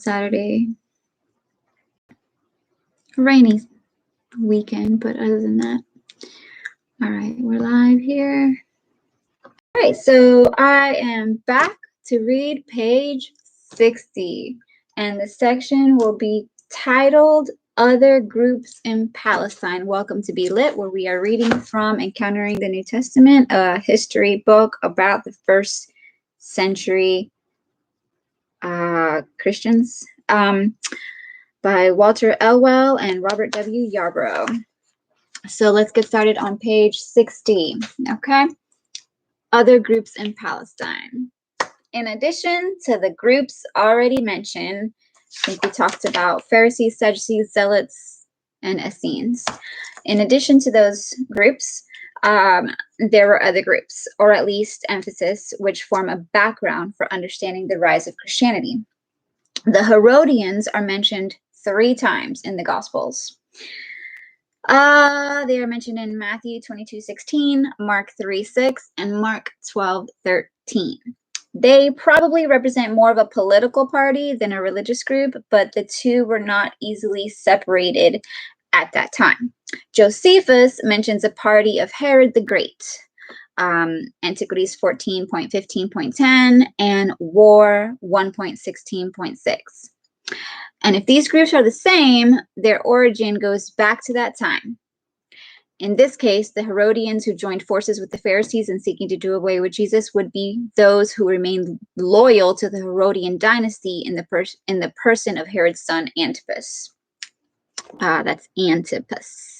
Saturday. Rainy weekend, but other than that. All right, we're live here. All right, so I am back to read page 60, and the section will be titled Other Groups in Palestine. Welcome to Be Lit, where we are reading from Encountering the New Testament, a history book about the first century Christians, by Walter Elwell and Robert W. Yarborough. So let's get started on page 60, okay? Other groups in Palestine. In addition to the groups already mentioned, I think we talked about Pharisees, Sadducees, Zealots, and Essenes. In addition to those groups, there were other groups, or at least emphasis, which form a background for understanding the rise of Christianity. The Herodians are mentioned 3 times in the Gospels. They are mentioned in Matthew 22:16, Mark 3:6, and Mark 12:13. They probably represent more of a political party than a religious group, but the two were not easily separated at that time. Josephus mentions a party of Herod the Great, Antiquities 14.15.10, and War 1.16.6. And if these groups are the same, their origin goes back to that time. In this case, the Herodians who joined forces with the Pharisees in seeking to do away with Jesus would be those who remained loyal to the Herodian dynasty in the person of Herod's son Antipas. That's Antipas.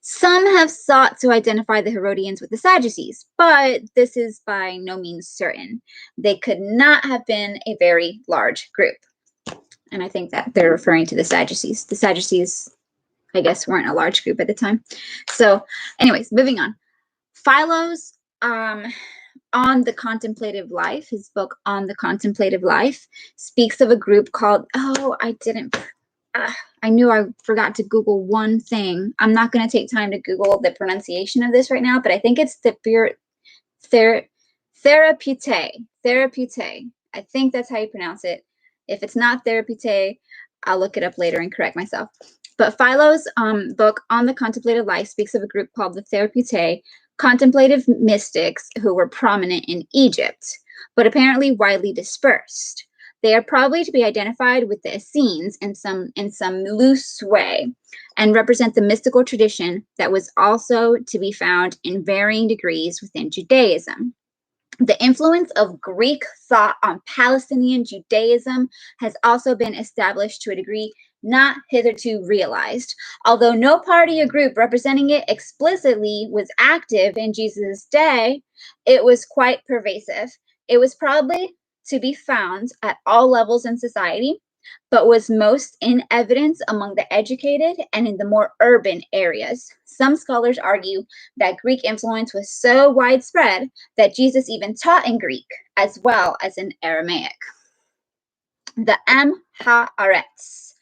Some have sought to identify the Herodians with the Sadducees, but this is by no means certain. They could not have been a very large group. And I think that they're referring to the Sadducees. The Sadducees, I guess, weren't a large group at the time. So anyways, moving on. Philo's On the Contemplative Life, his book On the Contemplative Life, speaks of a group called, I knew I forgot to Google one thing. I'm not going to take time to Google the pronunciation of this right now, but I think it's the Therapeutae. I think that's how you pronounce it. If it's not Therapeutae, I'll look it up later and correct myself. But Philo's book On the Contemplative Life speaks of a group called the Therapeutae, contemplative mystics who were prominent in Egypt, but apparently widely dispersed. They are probably to be identified with the Essenes in some loose way and represent the mystical tradition that was also to be found in varying degrees within Judaism. The influence of Greek thought on Palestinian Judaism has also been established to a degree not hitherto realized. Although no party or group representing it explicitly was active in Jesus' day, it was quite pervasive. It was probably to be found at all levels in society, but was most in evidence among the educated and in the more urban areas. Some scholars argue that Greek influence was so widespread that Jesus even taught in Greek as well as in Aramaic. The Haaretz,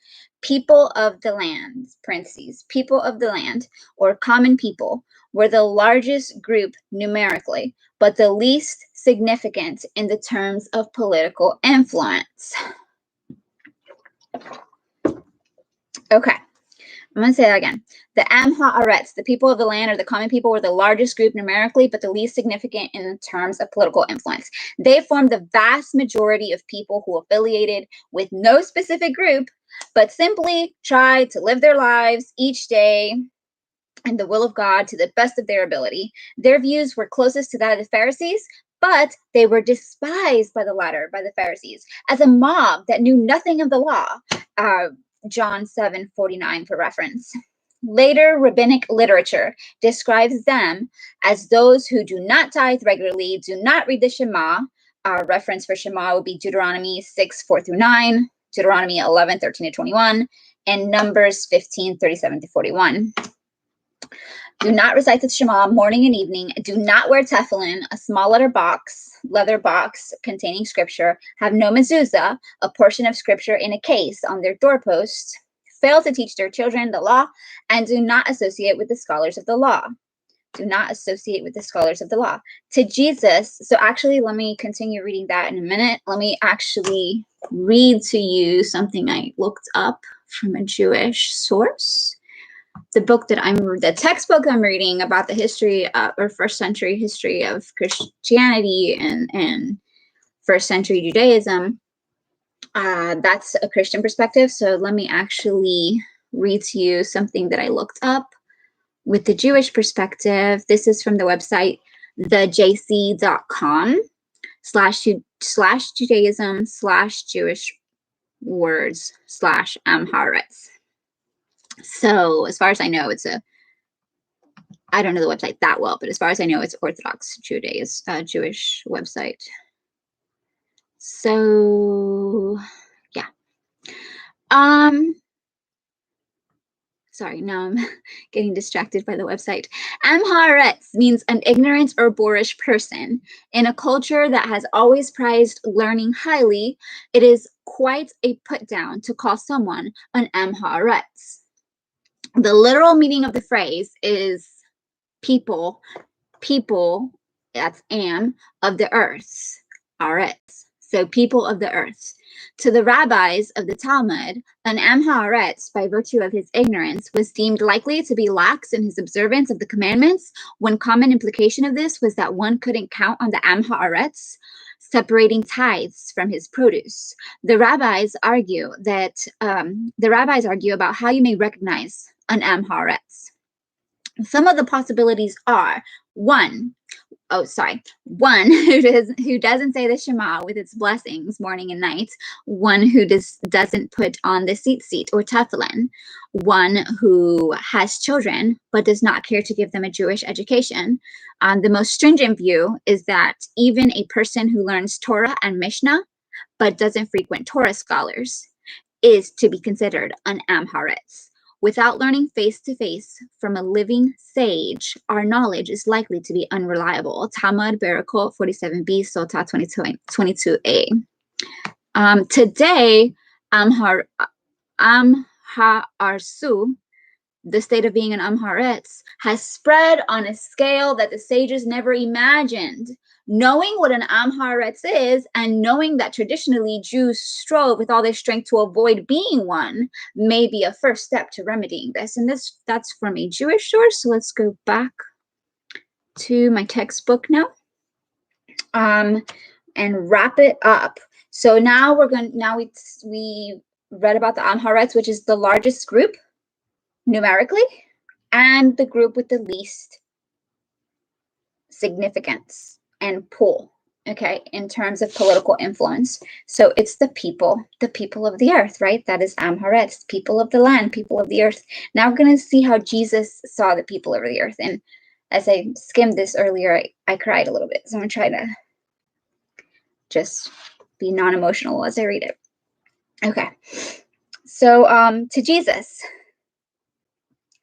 people of the land, parentheses, people of the land, or common people, were the largest group numerically, but the least significant in the terms of political influence. Okay, I'm going to say that again. The Haaretz, the people of the land or the common people, were the largest group numerically, but the least significant in terms of political influence. They formed the vast majority of people who affiliated with no specific group, but simply tried to live their lives each day in the will of God to the best of their ability. Their views were closest to that of the Pharisees, but they were despised by the latter, by the Pharisees, as a mob that knew nothing of the law. John 7:49 for reference. Later rabbinic literature describes them as those who do not tithe regularly, do not read the Shema. Reference for Shema would be Deuteronomy 6:4-9, Deuteronomy 11:13-21, and Numbers 15:37-41. Do not recite the Shema morning and evening. Do not wear tefillin, a small leather box containing scripture. Have no mezuzah, a portion of scripture in a case on their doorposts. Fail to teach their children the law, and do not associate with the scholars of the law. do not associate with the scholars of the law. To Jesus, so actually, let me continue reading that in a minute. Let me actually read to you something I looked up from a Jewish source. The textbook I'm reading about the history or first century history of Christianity and first century Judaism, that's a Christian perspective. So let me actually read to you something that I looked up with the Jewish perspective. This is from the website thejc.com/Judaism/Jewish words/Amharetz. So as far as I know, I don't know the website that well, but as far as I know, it's Orthodox Jewish website. So yeah. Sorry, now I'm getting distracted by the website. Amharetz means an ignorant or boorish person. In a culture that has always prized learning highly, it is quite a put down to call someone an Amharetz. The literal meaning of the phrase is people, that's am, of the earth, Aretz. So people of the earth. To the rabbis of the Talmud, an Amharetz, by virtue of his ignorance, was deemed likely to be lax in his observance of the commandments. One common implication of this was that one couldn't count on the Amharetz separating tithes from his produce. The rabbis argue about how you may recognize an Amharetz. Some of the possibilities are one who doesn't say the Shema with its blessings morning and night, one who doesn't put on the tzitzit or tefillin, one who has children but does not care to give them a Jewish education. The most stringent view is that even a person who learns Torah and Mishnah but doesn't frequent Torah scholars is to be considered an Amharetz. Without learning face-to-face from a living sage, our knowledge is likely to be unreliable. Talmud Berakot 47b, Sota 22a. Today, Amha-Arsu, the state of being an Amharetz, has spread on a scale that the sages never imagined. Knowing what an Amharetz is, and knowing that traditionally Jews strove with all their strength to avoid being one, may be a first step to remedying this. And that's from a Jewish source. So let's go back to my textbook now, and wrap it up. So now we read about the Amharetz, which is the largest group numerically, and the group with the least significance and pull, okay, in terms of political influence. So it's the people of the earth, right? That is Amharetz, people of the land, people of the earth. Now we're going to see how Jesus saw the people of the earth. And as I skimmed this earlier, I cried a little bit. So I'm going to try to just be non-emotional as I read it. Okay. So to Jesus.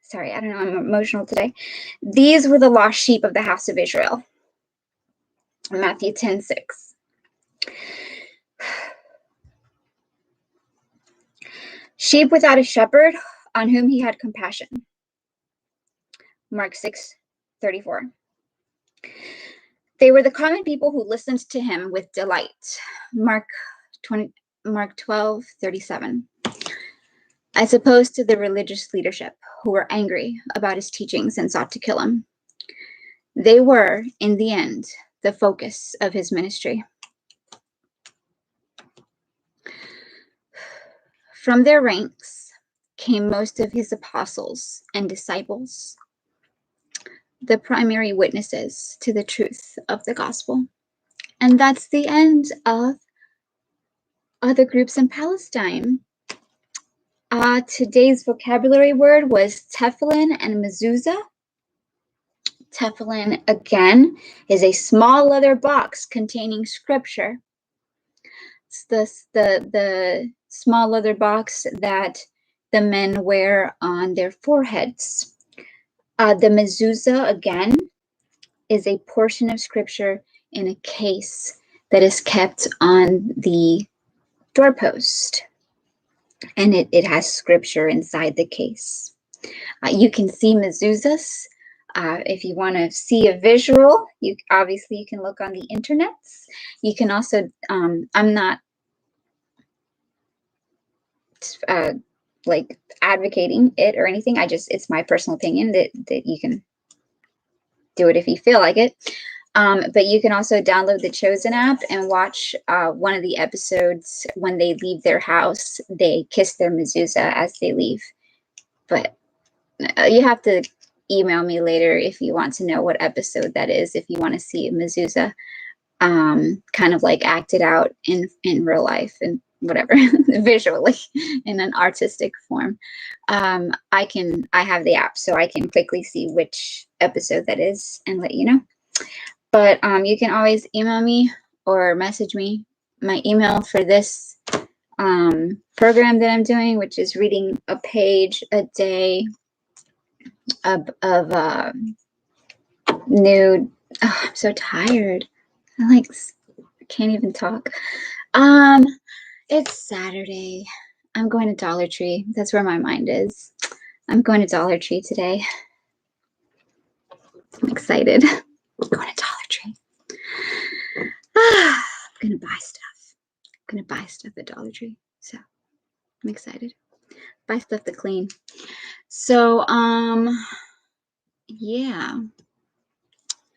Sorry, I don't know, I'm emotional today. These were the lost sheep of the house of Israel. Matthew 10:6. Sheep without a shepherd on whom he had compassion. Mark 6:34. They were the common people who listened to him with delight. Mark 12:37. As opposed to the religious leadership who were angry about his teachings and sought to kill him. They were, in the end, the focus of his ministry. From their ranks came most of his apostles and disciples, the primary witnesses to the truth of the gospel. And that's the end of other groups in Palestine. Today's vocabulary word was tefillin and mezuzah. Tefillin, again, is a small leather box containing scripture. It's the small leather box that the men wear on their foreheads. The mezuzah, again, is a portion of scripture in a case that is kept on the doorpost. And it has scripture inside the case. You can see mezuzahs If you want to see a visual, you can look on the internets. You can also, I'm not like advocating it or anything. It's my personal opinion that you can do it if you feel like it. But you can also download the Chosen app and watch one of the episodes. When they leave their house, they kiss their mezuzah as they leave. But you have to email me later if you want to know what episode that is, if you want to see a mezuzah kind of like acted out in real life and whatever, visually in an artistic form. I have the app, so I can quickly see which episode that is and let you know. But you can always email me or message me. My email for this program that I'm doing, which is reading a page a day of new. Oh, I'm so tired. I can't even talk. It's Saturday. I'm going to Dollar Tree. That's where my mind is. I'm going to Dollar Tree today. I'm excited. I'm going to Dollar Tree. I'm gonna buy stuff. I'm gonna buy stuff at Dollar Tree. So I'm excited. Buy stuff to clean. So yeah.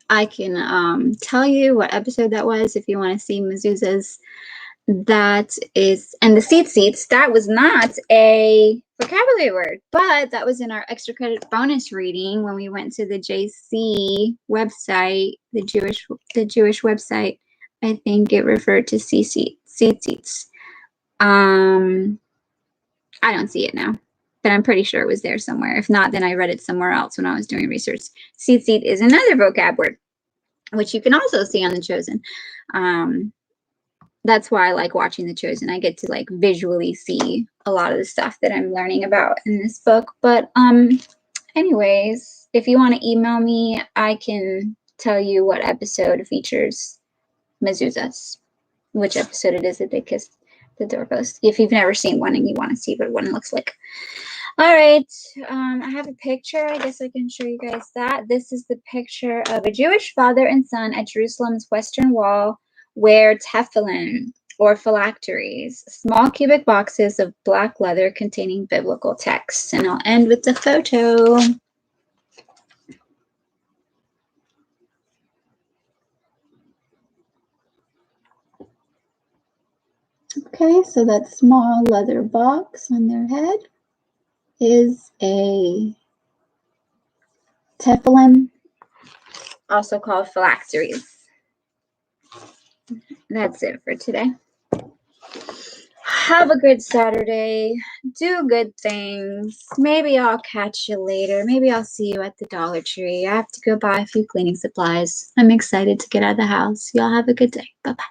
I can tell you what episode that was if you want to see mezuzahs. That is, and the seats, that was not a vocabulary word, but that was in our extra credit bonus reading when we went to the JC website, the Jewish website. I think it referred to seats. I don't see it now, but I'm pretty sure it was there somewhere. If not, then I read it somewhere else when I was doing research. Seat is another vocab word, which you can also see on the Chosen. That's why I like watching The Chosen. I get to like visually see a lot of the stuff that I'm learning about in this book. But anyways, if you want to email me, I can tell you what episode features mezuzahs, which episode it is that they kiss the doorpost. If you've never seen one and you want to see what one looks like. All right, I have a picture. I guess I can show you guys that. This is the picture of a Jewish father and son at Jerusalem's Western Wall wear tefillin, or phylacteries, small cubic boxes of black leather containing biblical texts. And I'll end with the photo. Okay, so that small leather box on their head is a tefillin, also called phylacteries. That's it for today. Have a good Saturday. Do good things. Maybe I'll catch you later. Maybe I'll see you at the Dollar Tree. I have to go buy a few cleaning supplies. I'm excited to get out of the house. Y'all have a good day. Bye-bye.